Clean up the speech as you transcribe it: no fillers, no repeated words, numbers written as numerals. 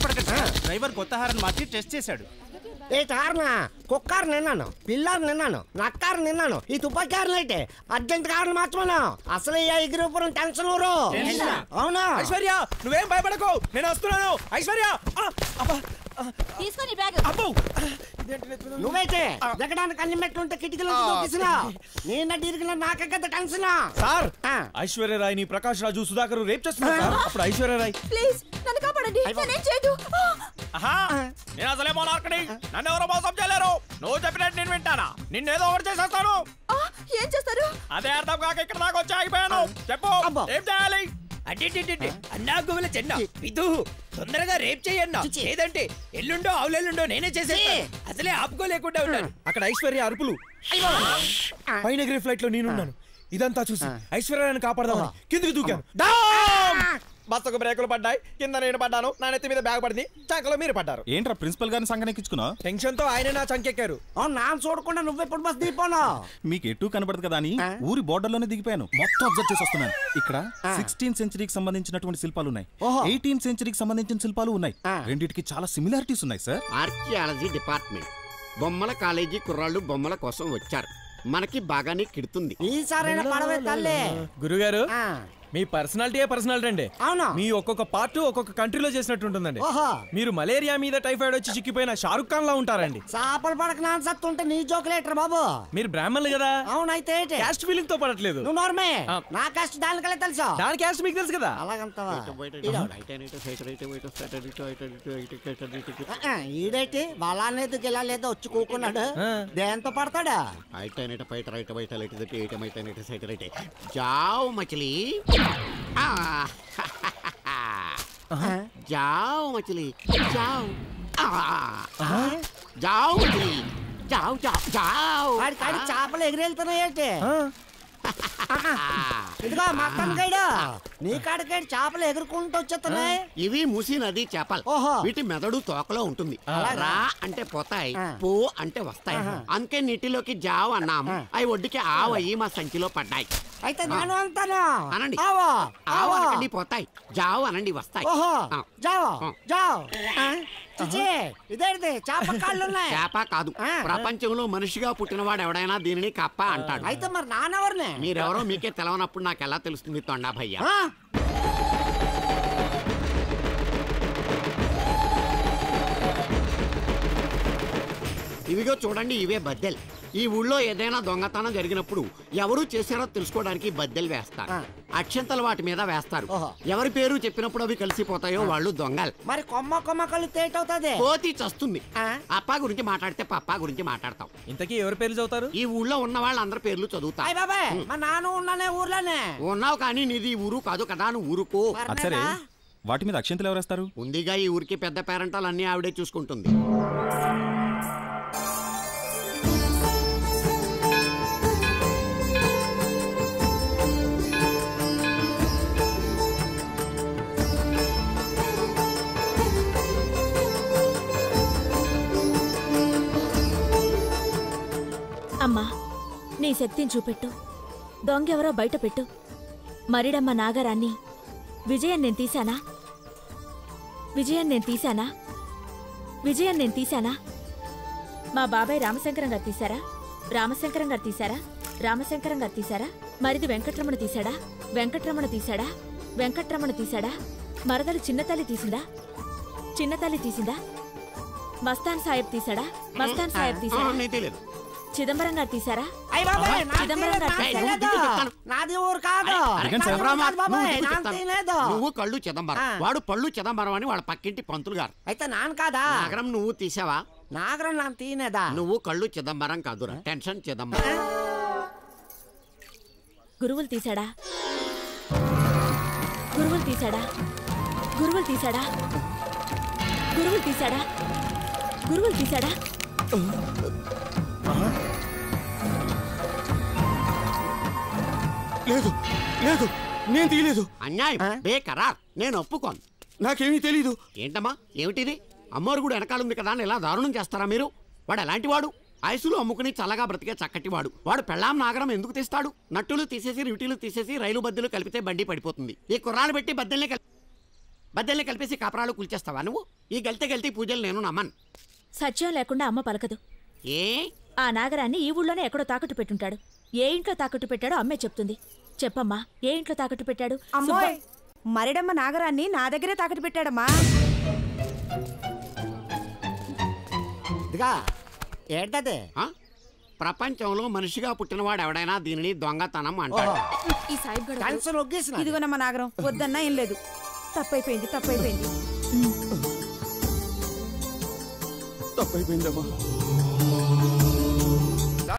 పడకండి sir. Driver కొత్త horn మార్చి test చేశాడు. ఏ హార్నా కుక్కారు నిన్నాను, పిల్లారు నిన్నాను, నక్కారు నిన్నాను, ఈ తుపాకారులు అయితే అర్జెంట్ కారణం మాత్రమే. అసలు ఈ ఎగిరిపురం టెన్షన్ ఊరు. అవునా ఐశ్వర్య, నువ్వేం భయపడకు, నేను వస్తున్నాను. ఐశ్వర్య తీసుకొని బ్యాగ్. నువ్వైతే దిగడానికి అన్ని మెట్లుంటే కిటికీలో దూకిసినా నేనంటే ఇరిగిన నాకే కదా టెన్షన్. సార్, ఐశ్వర్యరాయ్ ని ప్రకాష్ రాజు సుధాకర్ రేప్ చేస్తున్నారు. అప్పుడు ఐశ్వర్యరాయ్ ప్లీజ్ నన్ను కాపాడండి, నేనేం చేయదు. నేను అసలే మోనార్కని, నన్ను ఎవరో మోసం చేయలేరు. నువ్వు చెప్పినట్టు నేను వింటానా? నిన్నేదో ఒకటి చేసేస్తాను. ఏం చేస్తారు? అదే అర్థం కాక ఇక్కడ దాకా వచ్చి ఆగిపోయాను. చెప్పు, ఏం చేయాలి? అన్నా గువ్వల చెన్న విధు, తొందరగా రేప్ చెయ్యన్నా, లేదంటే ఎల్లుండో ఆవులెల్లుండో నేనే చేసేస్తాను. అసలే ఆపుకోలేకుండా ఉన్నాను. అక్కడ ఐశ్వర్య అరుపులు, పైన ఎగిరే ఫ్లైట్ లో నేనున్నాను. ఇదంతా చూసి ఐశ్వర్యాన్ని కాపాడదామని కిందికి దూకాను. బస్సుకు బ్రేకులు పడ్డాయి, కింద నేను పడ్డాను, నా నెత్తి మీద బ్యాగ్ పడింది, చంకలో మీరు పడ్డారు. ఏంట్రా ప్రిన్సిపల్ గారిని సంగనెక్కించుకున్నా? టెన్షన్ తో ఆయన నా చంకెక్కారు. నా చూడకుండా నువ్వెప్పుడు బస్ దిగిపోను. మీకు ఎటు కనబడదు కదా అని ఊరి బోర్డర్ లోనే దిగిపోయాను. మొత్తం అబ్జర్వ్ చేసి వస్తున్నాను. ఇక్కడ 16th సెంచరీకి సంబంధించినటువంటి శిల్పాలు ఉన్నాయి, 18th సెంచరీకి సంబంధించిన శిల్పాలు ఉన్నాయి. రెండింటికి చాలా సిమిలారిటీస్ ఉన్నాయి సార్. ఆర్కియాలజీ డిపార్ట్మెంట్ బొమ్మల కాలేజీ కుర్రాళ్ళు బొమ్మల కోసం వచ్చారు. మనకి బాగానే కిడుతుంది. ఈసారైనా పడవే తల్లి. గురుగారు, మీ పర్సనాలిటీయే పర్సనాలిటీ అండి. అవునా? మీ ఒక్కొక్క పార్ట్ ఒక్కొక్క కంట్రీలో చేసినట్టు ఉంటుందండి. మీరు మలేరియా మీద టైఫాయిడ్ వచ్చి చిక్కిపోయిన షారుఖ్ ఖాన్ లా ఉంటారండి. చేపలు పడక నాన్న సత్తుంటే నీ జోకులేటర్ బాబు. మీరు బ్రాహ్మణులు కదా. అవునైతే క్యాస్ట్ ఫీలింగ్ తో పడట్లేదు. నువ్వు నోర్మే, నా క్యాస్ట్ దానికలే తెలుసా? దాని క్యాస్ట్ మీకు తెలుసు కదా. అలాగంతవా? ఈడైతే బలానేది గిలాలేదో వచ్చి కూకున్నాడు. దేంతో పడతాడా? జావ్ మచిలీ, జావ్ మచిలీ, జావ్ జావ్ మచిలీ, జావ్ జావ్ జావ్. వాడి చేపలు ఎగిరెళ్తున్నాయేంటి? ఇదిగో మక్కన్ గైడ్, నీ కాడికైడ్ చేపలు ఎగురుకుంటూ వచ్చేస్తున్నాయి. ఇవి మూసి నది చేపలు. వీటి మెదడు తోకలో ఉంటుంది. రా అంటే పోతాయి, పో అంటే వస్తాయి. అందుకే నీటిలోకి జావ్ అన్నాం. అవి ఒడ్డుకి ఆవయ్యి మా సంచిలో పడ్డాయి. అయితే నేను అంటాను అనండి. ఆవు అనకండి పోతాయి, జావ్ అనండి వస్తాయి. ఇదేంటి చేప కాళ్ళు ఉన్నాయి? చేప కాదు, ప్రపంచంలో మనిషిగా పుట్టినవాడు ఎవడైనా దీనిని కప్ప అంటాడు. అయితే మరి నానెవరిని? మీరెవరో మీకే తెలవనప్పుడు నాకు ఎలా తెలుస్తుంది తొండా భయ్యా? ఇవిగో చూడండి, ఇవే బద్దెలు. ఈ ఊళ్ళో ఏదైనా దొంగతనం జరిగినప్పుడు ఎవరు చేశారో తెలుసుకోవడానికి బద్దెలు వేస్తారు. అక్షంతలు వాటి మీద వేస్తారు. ఎవరి పేరు చెప్పినప్పుడు అవి కలిసిపోతాయో వాళ్ళు దొంగలు. మరి కొమ్మ కొమ్మ కలిస్తే ఏంటవుతుంది? కోతి చస్తుంది. అప్ప గురించి మాట్లాడితే పప్ప గురించి మాట్లాడతాం. ఇంతకీ ఎవరి పేర్లు చదువుతారు? ఈ ఊళ్ళో ఉన్న వాళ్ళందరి పేర్లు చదువుతా. మా నాన్న ఉన్నానే ఊర్లోనే ఉన్నావు, కానీ నీది ఊరు కాదు కదా, నువ్వు ఊరుకో. సరే, వాటి మీద అక్షంతలు ఎవరేస్తారు? ఉందిగా ఈ ఊరికి పెద్ద పేరెంటాలు అన్ని ఆవిడే చూసుకుంటుంది. అమ్మా, నీ శక్తిని చూపెట్టు. దొంగెవరో బయట పెట్టు. మరిడమ్మ నాగరాన్ని విజయం నేను తీశానా? విజయం నేను తీశానా? విజయం నేను తీశానా? మా బాబాయ్ రామశంకరం గారు తీశారా? రామశంకరం గారు తీశారా? రామశంకరం గారు తీశారా? మరిది వెంకట్రమణ తీశాడా? వెంకట్రమణ తీశాడా? వెంకట్రమణ తీశాడా? మరదలు చిన్నతల్లి తీసిందా? చిన్నతల్లి తీసిందా? మస్తాన్ సాహెబ్ తీశాడా? మస్తాన్ సాహెబ్ తీశాడా? చిదంబరం గారు తీశారా? చిదంబరం గారు నాది ఊరు కాదు. నువ్వు కళ్ళు చిదంబరం, వాడు పళ్ళు చిదంబరం అని వాళ్ళ పక్కింటి పంతులు గారు. అయితే నాన్న కాదా? నాగరం నువ్వు తీసావా? నాగరం నాన్న తీనేదా? నువ్వు కళ్ళు చిదంబరం కాదురా, టెన్షన్ చిదంబరం. గురువులు తీశాడా? గురువులు తీశాడా? గురువులు తీశాడా? గురువులు తీశాడా? గురువులు తీశాడా? లేదు లేదు, నేను తీయలేదు. అన్యాయం, బేకరార్. నేను ఒప్పుకోను. నాకేమీ తెలీదు. ఏంటమ్మా ఏమిటిది? అమ్మోరు కూడా వెనకాలంది కదా అని ఇలా దారుణం చేస్తారా మీరు? వాడు ఎలాంటి వాడు? ఐసులు అమ్ముకుని చల్లగా బ్రతికే చక్కటి వాడు. వాడు పెళ్ళాం నాగరం ఎందుకు తీస్తాడు? నట్టులు తీసేసి రిటీలు తీసేసి రైలు బద్దెలు కలిపితే బండి పడిపోతుంది. ఈ కుర్రాలు పెట్టి బద్దెల్ని బద్దెల్ని కలిపేసి కాపరాలు కూల్చేస్తావా నువ్వు? ఈ గెలితే పూజలు నేను నమ్మను. సత్యం లేకుండా అమ్మ పలకదు. ఏ ఆ నాగరాన్ని ఈ ఊళ్ళోనే ఎక్కడో తాకట్టు పెట్టుంటాడు. ఏ ఇంట్లో తాకట్టు పెట్టాడో అమ్మే చెప్తుంది. చెప్పమ్మా, ఏ ఇంట్లో తాకట్టు పెట్టాడు? అమ్మోయ్, మరిడమ్మ నాగరాన్ని నా దగ్గరే తాకట్టు పెట్టాడమ్మా. ఏంటది? ప్రపంచంలో మనిషిగా పుట్టినవాడు ఎవడైనా దీనిని దొంగతనం అంటాడు. ఈ సాయిబ్ గడ క్యాన్సర్ ఒగ్గేసిన ఇదిగోనమ్మ నాగరం, వద్దన్నా ఏం లేదు. తప్పైపోయింది. తప్పైపోయిందమ్మా.